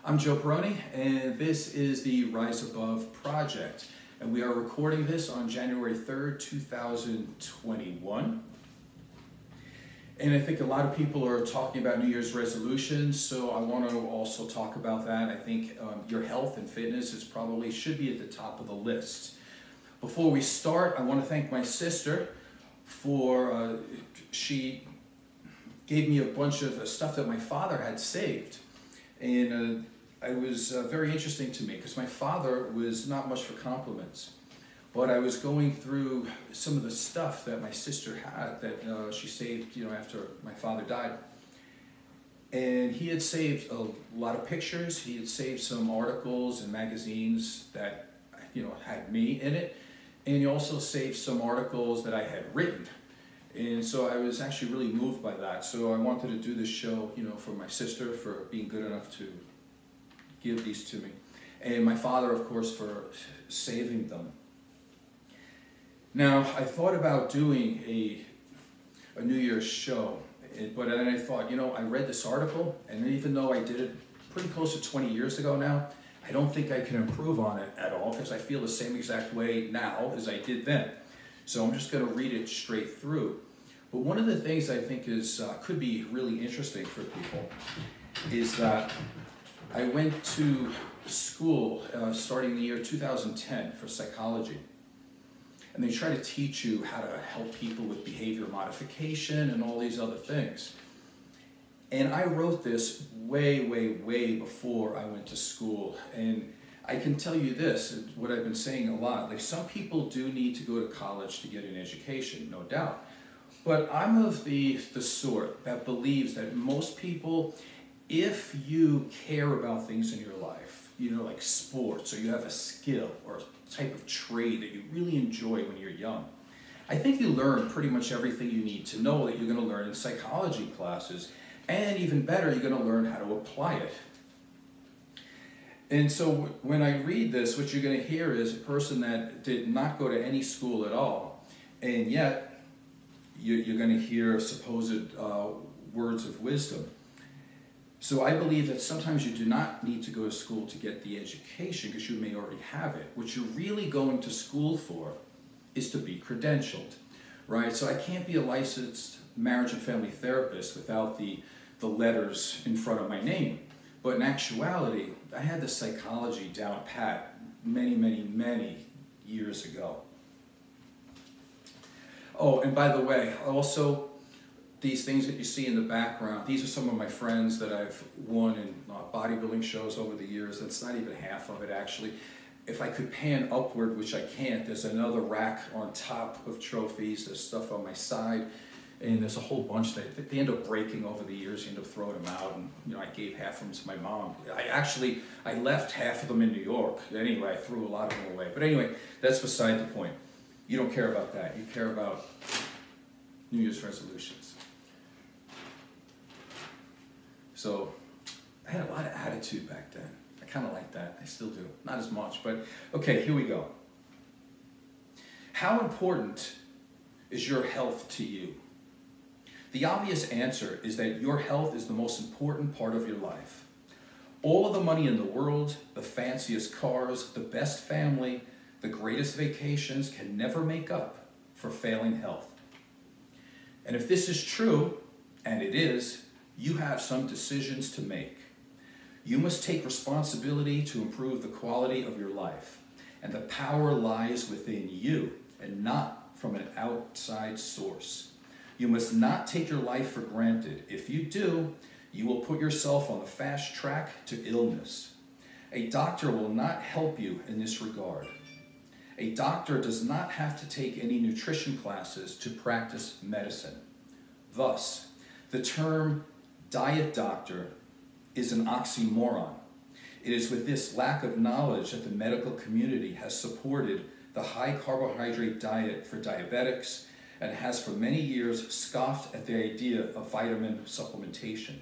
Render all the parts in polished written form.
I'm Joe Peroni, and this is the Rise Above Project. And we are recording this on January 3rd, 2021. And I think a lot of people are talking about New Year's resolutions, so I want to also talk about that. I think your health and fitness should be at the top of the list. Before we start, I want to thank my sister for, she gave me a bunch of stuff that my father had saved. And it was very interesting to me because my father was not much for compliments. But I was going through some of the stuff that my sister had that she saved, after my father died. And he had saved a lot of pictures. He had saved some articles and magazines that, had me in it. And he also saved some articles that I had written. And so I was actually really moved by that. So I wanted to do this show, for my sister, for being good enough to give these to me. And my father, of course, for saving them. Now, I thought about doing a New Year's show, but then I thought, I read this article, and even though I did it pretty close to 20 years ago now, I don't think I can improve on it at all, because I feel the same exact way now as I did then. So I'm just going to read it straight through. But one of the things I think could be really interesting for people is that I went to school starting the year 2010 for psychology. And they try to teach you how to help people with behavior modification and all these other things. And I wrote this way, way, way before I went to school. And I can tell you this, what I've been saying a lot, like some people do need to go to college to get an education, no doubt. But I'm of the sort that believes that most people, if you care about things in your life, like sports, or you have a skill or a type of trade that you really enjoy when you're young, I think you learn pretty much everything you need to know that you're going to learn in psychology classes. And even better, you're going to learn how to apply it. And so when I read this, what you're going to hear is a person that did not go to any school at all, and yet you're going to hear supposed words of wisdom. So I believe that sometimes you do not need to go to school to get the education because you may already have it. What you're really going to school for is to be credentialed, right? So I can't be a licensed marriage and family therapist without the letters in front of my name. But in actuality, I had the psychology down pat many, many, many years ago. Oh, and by the way, also, these things that you see in the background, these are some of my friends that I've won in bodybuilding shows over the years. That's not even half of it, actually. If I could pan upward, which I can't, there's another rack on top of trophies. There's stuff on my side, and there's a whole bunch that they end up breaking over the years. You end up throwing them out, and I gave half of them to my mom. I left half of them in New York. Anyway, I threw a lot of them away. But anyway, that's beside the point. You don't care about that. You care about New Year's resolutions. So I had a lot of attitude back then. I kind of like that. I still do. Not as much, but okay, here we go. How important is your health to you? The obvious answer is that your health is the most important part of your life. All of the money in the world, the fanciest cars, the best family, the greatest vacations can never make up for failing health. And if this is true, and it is, you have some decisions to make. You must take responsibility to improve the quality of your life, and the power lies within you and not from an outside source. You must not take your life for granted. If you do, you will put yourself on the fast track to illness. A doctor will not help you in this regard. A doctor does not have to take any nutrition classes to practice medicine. Thus, the term diet doctor is an oxymoron. It is with this lack of knowledge that the medical community has supported the high carbohydrate diet for diabetics and has for many years scoffed at the idea of vitamin supplementation.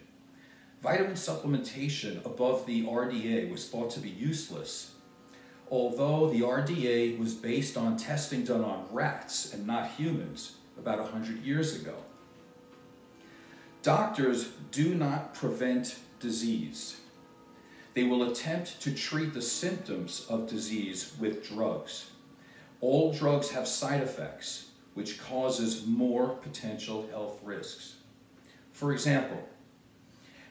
Vitamin supplementation above the RDA was thought to be useless, although the RDA was based on testing done on rats and not humans about 100 years ago. Doctors do not prevent disease. They will attempt to treat the symptoms of disease with drugs. All drugs have side effects, which causes more potential health risks. For example,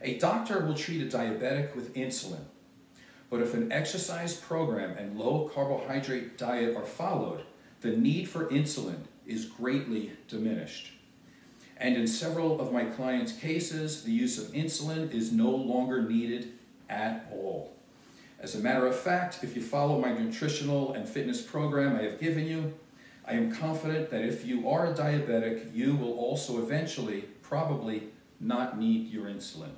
a doctor will treat a diabetic with insulin, but if an exercise program and low carbohydrate diet are followed, the need for insulin is greatly diminished. And in several of my clients' cases, the use of insulin is no longer needed at all. As a matter of fact, if you follow my nutritional and fitness program I have given you, I am confident that if you are a diabetic, you will also eventually probably not need your insulin.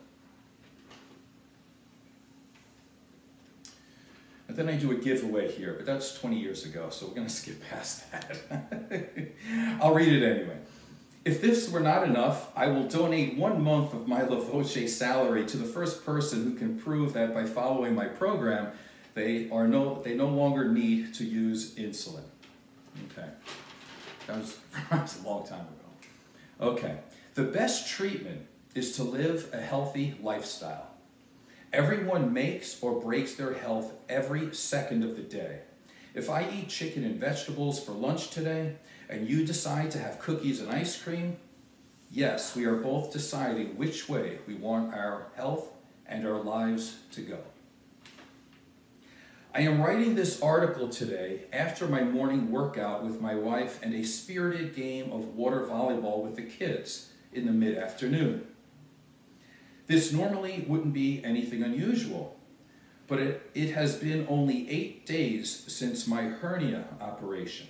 And then I do a giveaway here, but that's 20 years ago, so we're going to skip past that. I'll read it anyway. If this were not enough, I will donate 1 month of my La Voce salary to the first person who can prove that by following my program, they no longer need to use insulin. Okay, that was a long time ago. Okay, the best treatment is to live a healthy lifestyle. Everyone makes or breaks their health every second of the day. If I eat chicken and vegetables for lunch today, and you decide to have cookies and ice cream, yes, we are both deciding which way we want our health and our lives to go. I am writing this article today after my morning workout with my wife and a spirited game of water volleyball with the kids in the mid-afternoon. This normally wouldn't be anything unusual, but it has been only 8 days since my hernia operation.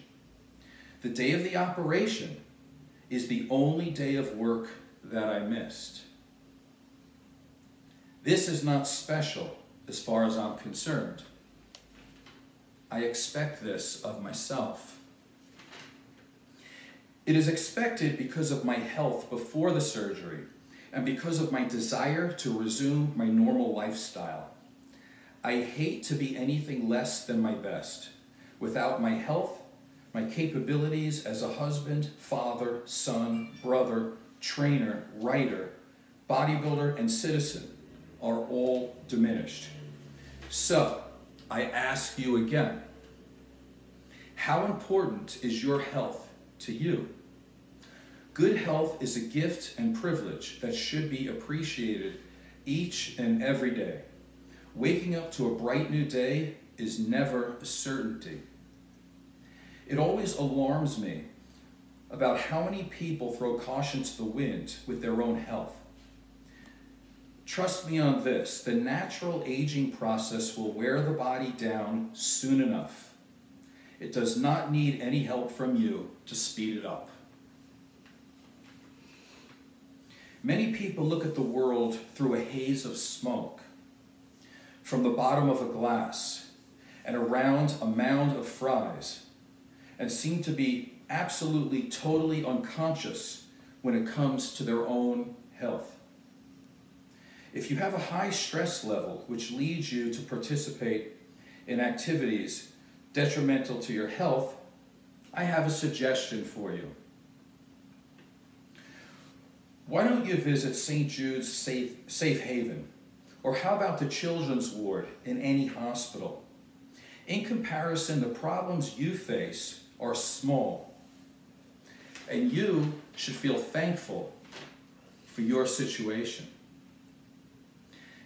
The day of the operation is the only day of work that I missed. This is not special as far as I'm concerned. I expect this of myself. It is expected because of my health before the surgery and because of my desire to resume my normal lifestyle. I hate to be anything less than my best. Without my health, my capabilities as a husband, father, son, brother, trainer, writer, bodybuilder, and citizen are all diminished. So, I ask you again, how important is your health to you? Good health is a gift and privilege that should be appreciated each and every day. Waking up to a bright new day is never a certainty. It always alarms me about how many people throw caution to the wind with their own health. Trust me on this, the natural aging process will wear the body down soon enough. It does not need any help from you to speed it up. Many people look at the world through a haze of smoke, from the bottom of a glass and around a mound of fries, and seem to be absolutely, totally unconscious when it comes to their own health. If you have a high stress level which leads you to participate in activities detrimental to your health, I have a suggestion for you. Why don't you visit St. Jude's Safe Haven? Or how about the children's ward in any hospital? In comparison, the problems you face are small, and you should feel thankful for your situation.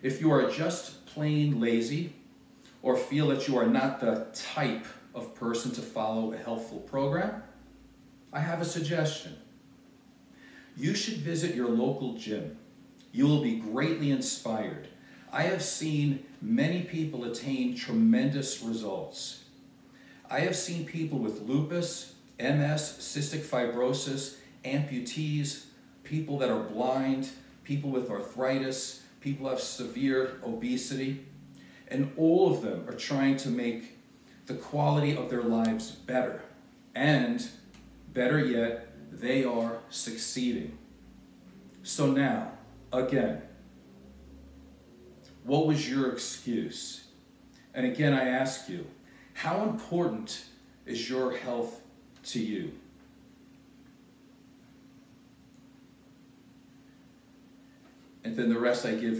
If you are just plain lazy, or feel that you are not the type of person to follow a healthful program, I have a suggestion. You should visit your local gym. You will be greatly inspired. I have seen many people attain tremendous results. I have seen people with lupus, MS, cystic fibrosis, amputees, people that are blind, people with arthritis, people who have severe obesity, and all of them are trying to make the quality of their lives better. And better yet, they are succeeding. So now, again, what was your excuse? And again, I ask you, how important is your health to you? And then the rest I give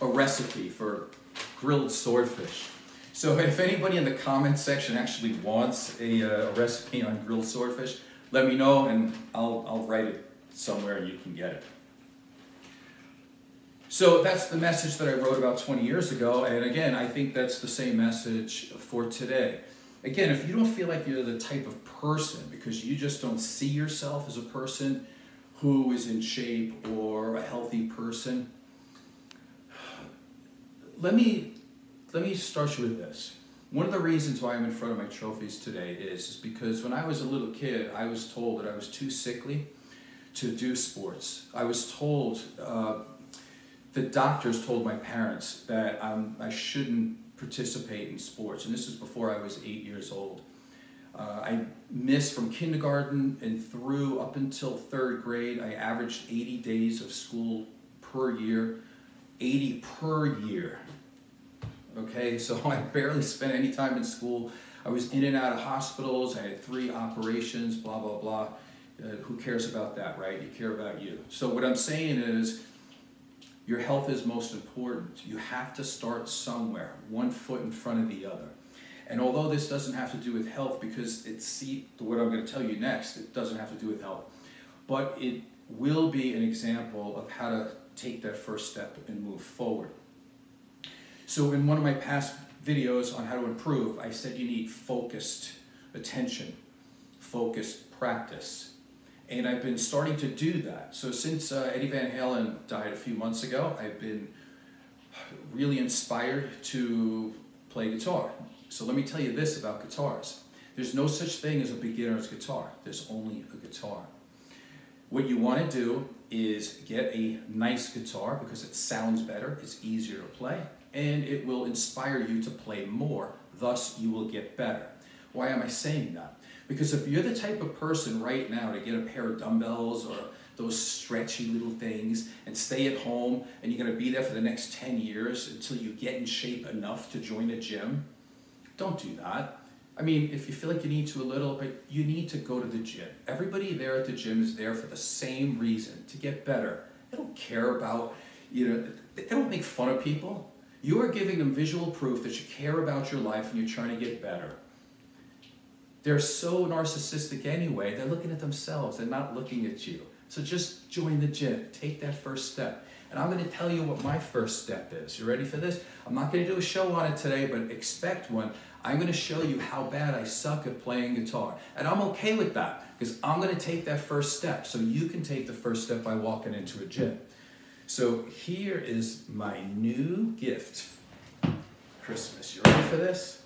a recipe for grilled swordfish. So if anybody in the comments section actually wants a recipe on grilled swordfish, let me know and I'll write it somewhere and you can get it. So that's the message that I wrote about 20 years ago, and again, I think that's the same message for today. Again, if you don't feel like you're the type of person, because you just don't see yourself as a person who is in shape or a healthy person, let me start you with this. One of the reasons why I'm in front of my trophies today is because when I was a little kid, I was told that I was too sickly to do sports. I was told, the doctors told my parents that I shouldn't participate in sports, and this was before I was 8 years old. I missed from kindergarten and through up until 3rd grade. I averaged 80 days of school per year, 80 per year. Okay, so I barely spent any time in school. I was in and out of hospitals. I had 3 operations, blah, blah, blah. Who cares about that, right? You care about you. So what I'm saying is, your health is most important. You have to start somewhere, one foot in front of the other. And although this doesn't have to do with health, because what I'm going to tell you next, it doesn't have to do with health, but it will be an example of how to take that first step and move forward. So in one of my past videos on how to improve, I said you need focused attention, focused practice. And I've been starting to do that. So since Eddie Van Halen died a few months ago, I've been really inspired to play guitar. So let me tell you this about guitars. There's no such thing as a beginner's guitar. There's only a guitar. What you want to do is get a nice guitar because it sounds better, it's easier to play, and it will inspire you to play more. Thus, you will get better. Why am I saying that? Because if you're the type of person right now to get a pair of dumbbells or those stretchy little things and stay at home and you're going to be there for the next 10 years until you get in shape enough to join a gym, don't do that. I mean, if you feel like you need to a little, but you need to go to the gym. Everybody there at the gym is there for the same reason, to get better. They don't care about, they don't make fun of people. You are giving them visual proof that you care about your life and you're trying to get better. They're so narcissistic anyway, they're looking at themselves, they're not looking at you. So just join the gym, take that first step. And I'm going to tell you what my first step is. You ready for this? I'm not going to do a show on it today, but expect one. I'm going to show you how bad I suck at playing guitar. And I'm okay with that, because I'm going to take that first step so you can take the first step by walking into a gym. So here is my new gift. Christmas. You ready for this?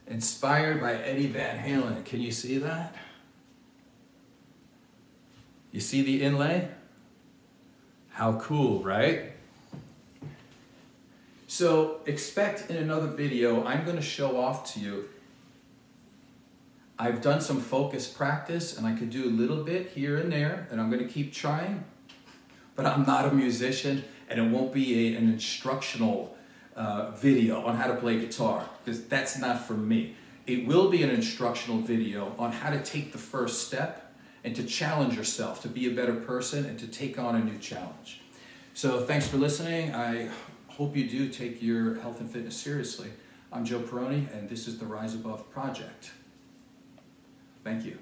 Inspired by Eddie Van Halen. Can you see that? You see the inlay? How cool, right? So expect in another video, I'm going to show off to you. I've done some focus practice and I could do a little bit here and there, and I'm going to keep trying, but I'm not a musician and it won't be an instructional video on how to play guitar, because that's not for me. It will be an instructional video on how to take the first step and to challenge yourself to be a better person and to take on a new challenge. So thanks for listening. I hope you do take your health and fitness seriously. I'm Joe Perrone, and this is the Rise Above Project. Thank you.